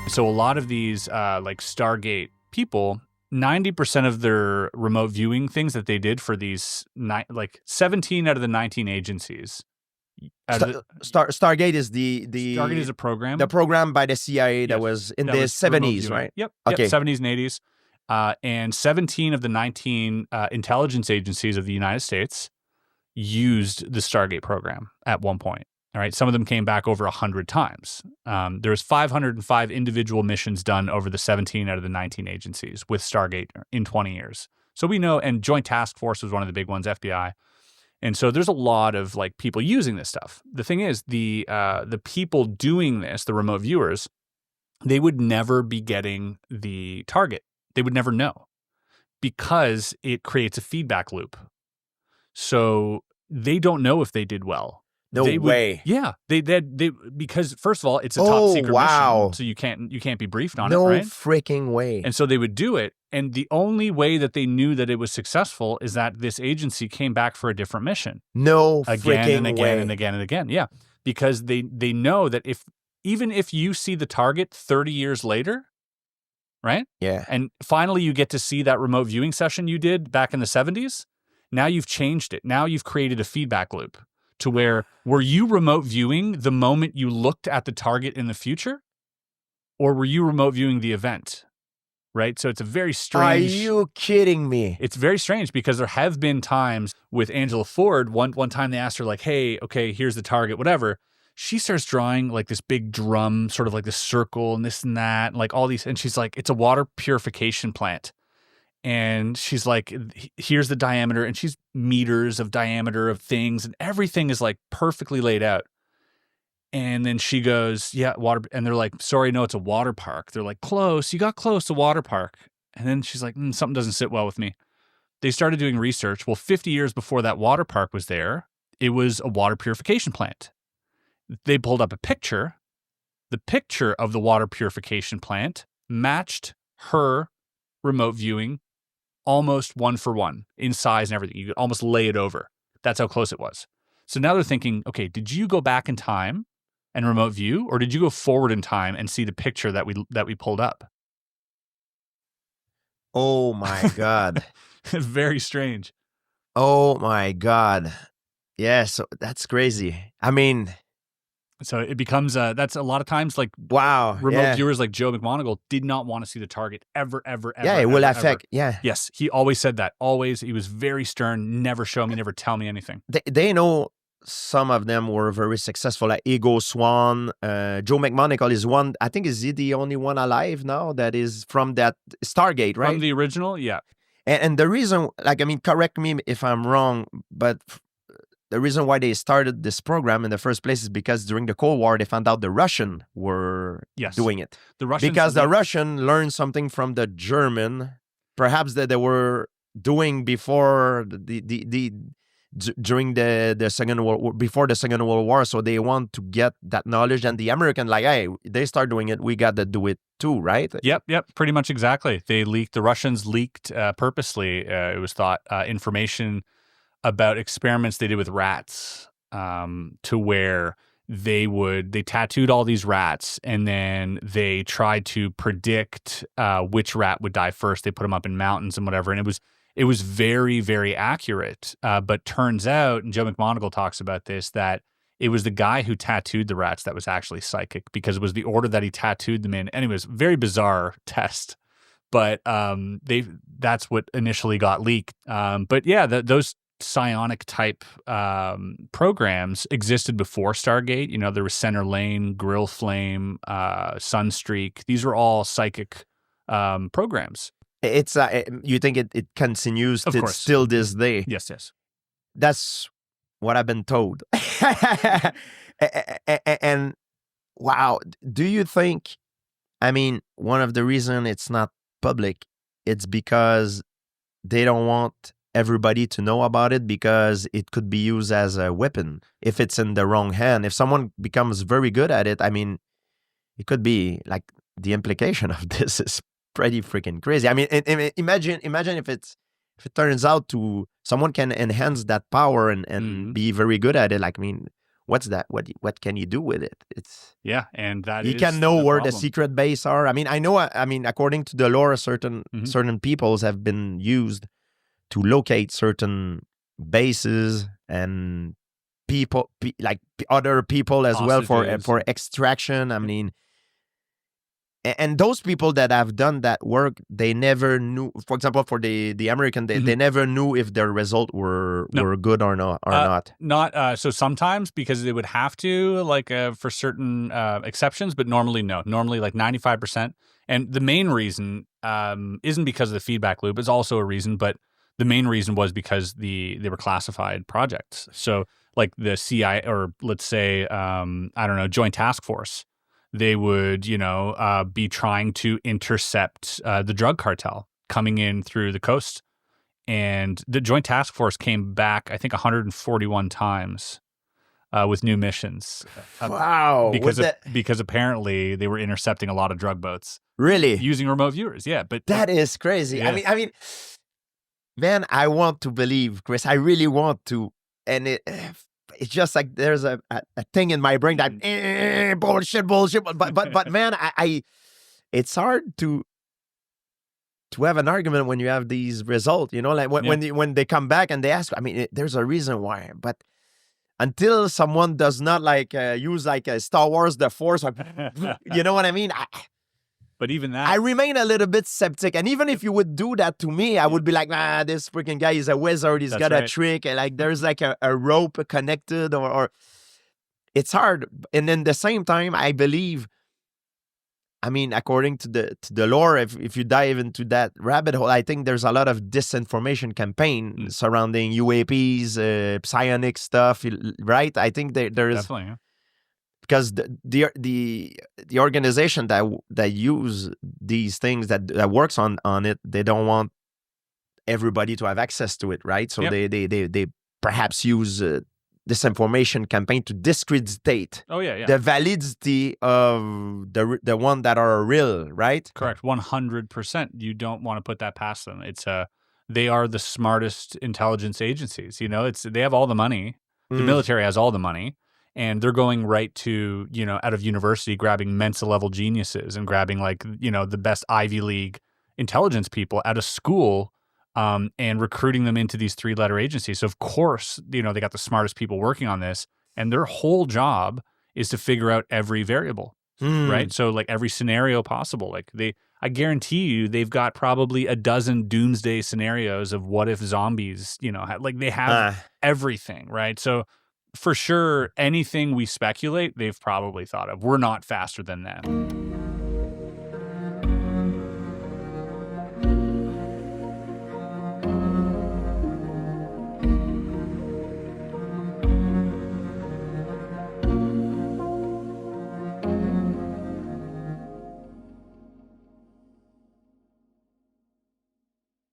So a lot of these like Stargate people, 90% of their remote viewing things that they did for these like 17 out of the 19 agencies. Stargate is Stargate is a program. The program by the CIA that was in the 70s, right? Yep. Okay. 70s and 80s. And 17 of the 19 intelligence agencies of the United States used the Stargate program at one point. All right. Some of them came back over 100 times. There was 505 individual missions done over the 17 out of the 19 agencies with Stargate in 20 years. So we know, and Joint Task Force was one of the big ones, FBI. And so there's a lot of like people using this stuff. The thing is, the people doing this, the remote viewers, they would never be getting the target. They would never know because it creates a feedback loop. So they don't know if they did well. No way. Yeah, they because first of all, it's a top secret mission, so you can't be briefed on it, right? No freaking way. And so they would do it, and the only way that they knew that it was successful is that this agency came back for a different mission. No again freaking and again way. and again and again. Yeah, because they know that even if you see the target 30 years later, right? Yeah. And finally you get to see that remote viewing session you did back in the 70s. Now you've changed it. Now you've created a feedback loop to where, were you remote viewing the moment you looked at the target in the future? Or were you remote viewing the event? Right? So it's a very strange... Are you kidding me? It's very strange because there have been times with Angela Ford, one time they asked her like, hey, okay, here's the target, whatever. She starts drawing like this big drum, sort of like this circle and this and that, and like all these, and she's like, it's a water purification plant. And she's like, here's the diameter, and she's meters of diameter of things, and everything is like perfectly laid out. And then she goes, yeah, water. And they're like, sorry, no, it's a water park. They're like, close, you got close to water park. And then she's like, something doesn't sit well with me. They started doing research. Well, 50 years before that water park was there, it was a water purification plant. They pulled up a picture. The picture of the water purification plant matched her remote viewing almost one for one in size and everything. You could almost lay it over. That's how close it was. So now they're thinking, okay, did you go back in time and remote view, or did you go forward in time and see the picture that we pulled up? Oh my God. Very strange. Oh my God. Yeah, so that's crazy. I mean, so it becomes that's a lot of times like wow, remote viewers like Joe McMoneagle did not want to see the target ever. Yeah, it will affect. Yeah. Yes, he always said that. Always, he was very stern. Never show me, never tell me anything. They know some of them were very successful, like Ego Swan. Joe McMoneagle is one. I think, is he the only one alive now that is from that Stargate, right? From the original, yeah. And the reason, like, I mean, correct me if I'm wrong, but the reason why they started this program in the first place is because during the Cold War, they found out the Russian were doing it. The Russians, because the Russian learned something from the German, perhaps that they were doing before during the Second World War, before the Second World War. So they want to get that knowledge, and the American, like, hey, they start doing it, we got to do it too, right? Yep, pretty much exactly. They leaked. The Russians leaked purposely. It was thought information about experiments they did with rats, to where they tattooed all these rats, and then they tried to predict which rat would die first. They put them up in mountains and whatever, and it was very, very accurate. But turns out, and Joe McMoneagle talks about this, that it was the guy who tattooed the rats that was actually psychic, because it was the order that he tattooed them in. Anyways, very bizarre test. But that's what initially got leaked. But yeah, those psionic type programs existed before Stargate. You know, there was Center Lane, Grill Flame, Sunstreak. These were all psychic programs. It's you think it continues to still this day? Yes. That's what I've been told. And wow, do you think? I mean, one of the reasons it's not public, it's because they don't want everybody to know about it, because it could be used as a weapon if it's in the wrong hand. If someone becomes very good at it, I mean, it could be like, the implication of this is pretty freaking crazy. I mean, imagine if it turns out to someone can enhance that power and be very good at it. Like, I mean, what's that? What can you do with it? It's Yeah, and that you is can know the where problem. the secret base are. I mean, I know. I mean, according to the lore, certain peoples have been used to locate certain bases and people, like other people as well Hostages. for extraction. I mean, and those people that have done that work, they never knew. For example, for the American, they never knew if their result were good or not. Not so sometimes, because they would have to, like for certain exceptions, but normally no. Normally like 95%. And the main reason isn't because of the feedback loop. It's also a reason, but the main reason was because they were classified projects. So like the CIA, or let's say I don't know, Joint Task Force, they would, be trying to intercept the drug cartel coming in through the coast. And the Joint Task Force came back, I think, 141 times with new missions. Wow. Because apparently they were intercepting a lot of drug boats. Really? Using remote viewers, yeah. But that is crazy. Yeah. I mean, man, I want to believe, Chris. I really want to. And it's just like there's a thing in my brain that bullshit. But man, I it's hard to have an argument when you have these results. Like when they come back and they ask. I mean, there's a reason why. But until someone does not use a Star Wars the Force, you know what I mean? But even that, I remain a little bit skeptic. And even if you would do that to me, I would be like, nah, this freaking guy is a wizard. He's got a trick. And there's a rope connected or it's hard. And then the same time, I believe, I mean, according to the lore, if you dive into that rabbit hole, I think there's a lot of disinformation campaign surrounding UAPs, psionic stuff, right? I think there is definitely, yeah. Because the organization that use these things that works on it, they don't want everybody to have access to it, right? So they perhaps use disinformation campaign to discredit the validity of the one that are real, right? Correct, 100%. You don't want to put that past them. It's they are the smartest intelligence agencies. They have all the money. The military has all the money. And they're going right to, out of university, grabbing Mensa level geniuses and grabbing the best Ivy League intelligence people out of school and recruiting them into these 3-letter agencies. So of course, they got the smartest people working on this, and their whole job is to figure out every variable, right? So every scenario possible. I guarantee you, they've got probably a dozen doomsday scenarios of what if zombies, they have everything, right? So for sure, anything we speculate, they've probably thought of. We're not faster than them.